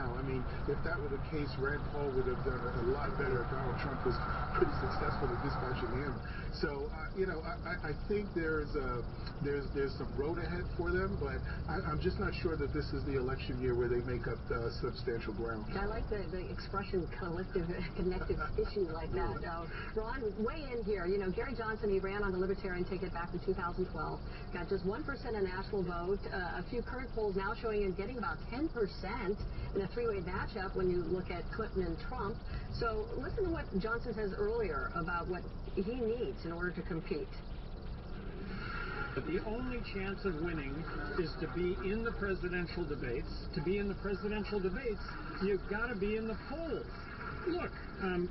now. I mean, if that were the case, Rand Paul would have done a lot better if Donald Trump was pretty successful at dispatching him. So, I think there's some road ahead for them, but I'm just not sure that this is the election year where they make up substantial ground. I like the expression collective connective tissue like that. Ron, weigh in here. You know, Gary Johnson, he ran on the Libertarian ticket back in 2012, got just 1% of national vote. A few current polls now showing him getting about 10% in a three-way matchup when you look at Clinton and Trump. So listen to what Johnson says earlier about what he needs in order to compete. But the only chance of winning is to be in the presidential debates. To be in the presidential debates, you've got to be in the polls. Look,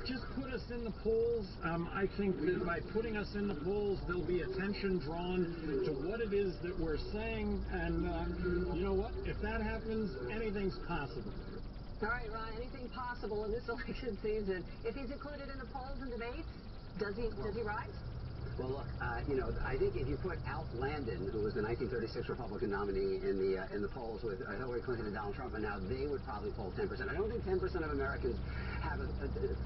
just put us in the polls. I think that by putting us in the polls, there'll be attention drawn to what it is that we're saying. And you know what? If that happens, anything's possible. All right, Ron, anything possible in this election season. If he's included in the polls and debates, does he rise? Well, look, I think if you put Al Landon, who was the 1936 Republican nominee in the polls with Hillary Clinton and Donald Trump, and now they would probably poll 10%. I don't think 10% of Americans have a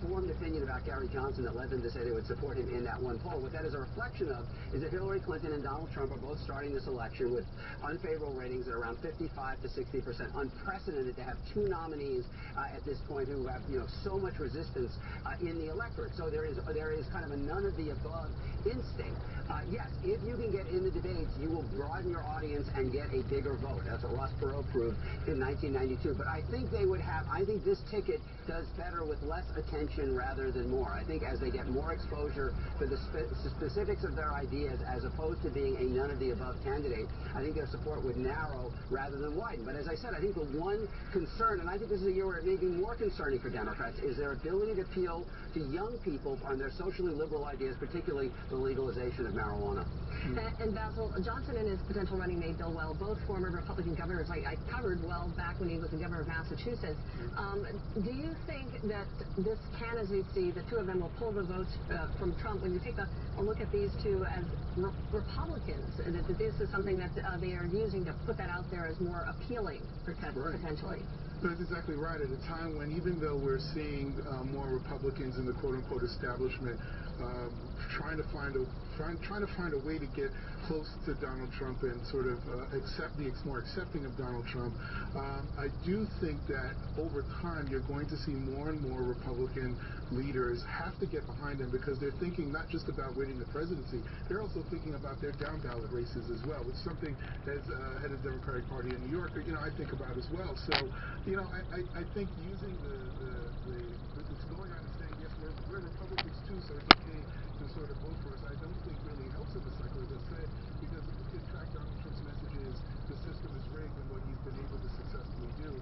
formed opinion about Gary Johnson that led them to say they would support him in that one poll. What that is a reflection of is that Hillary Clinton and Donald Trump are both starting this election with unfavorable ratings at around 55 to 60%. Unprecedented to have two nominees at this point who have so much resistance in the electorate. So there is kind of a none of the above instinct. Yes, if you can get in the debates, you will broaden your audience and get a bigger vote. That's what Ross Perot proved in 1992. But I think I think this ticket does better with less attention rather than more. I think as they get more exposure to the specifics of their ideas as opposed to being a none of the above candidate, I think their support would narrow rather than widen. But as I said, I think the one concern, and I think this is a year where it may be more concerning for Democrats, is their ability to appeal to young people on their socially liberal ideas, particularly the legalization of marijuana. And Basil, Johnson and his potential running mate Bill Weld, both former Republican governors. I covered Weld back when he was the governor of Massachusetts. Do you think that this candidacy, the two of them, will pull the votes from Trump when you take a look at these two as Republicans? That this is something that they are using to put that out there as more appealing, potentially? That's exactly right. At a time when, even though we're seeing more Republicans in the quote-unquote establishment trying to find a way to get close to Donald Trump and sort of be more accepting of Donald Trump, I do think that over time you're going to see more and more Republican leaders have to get behind him because they're thinking not just about winning the presidency, they're also thinking about their down ballot races as well, which is something as head of the Democratic Party in New York, I think about as well. So, I think using it's going on and saying, yes, we're Republicans too, so it's okay to sort of vote for us, I don't think really helps in the cycle, as I said, because if you can track Donald Trump's messages, the system is rigged and what he's been able to successfully do,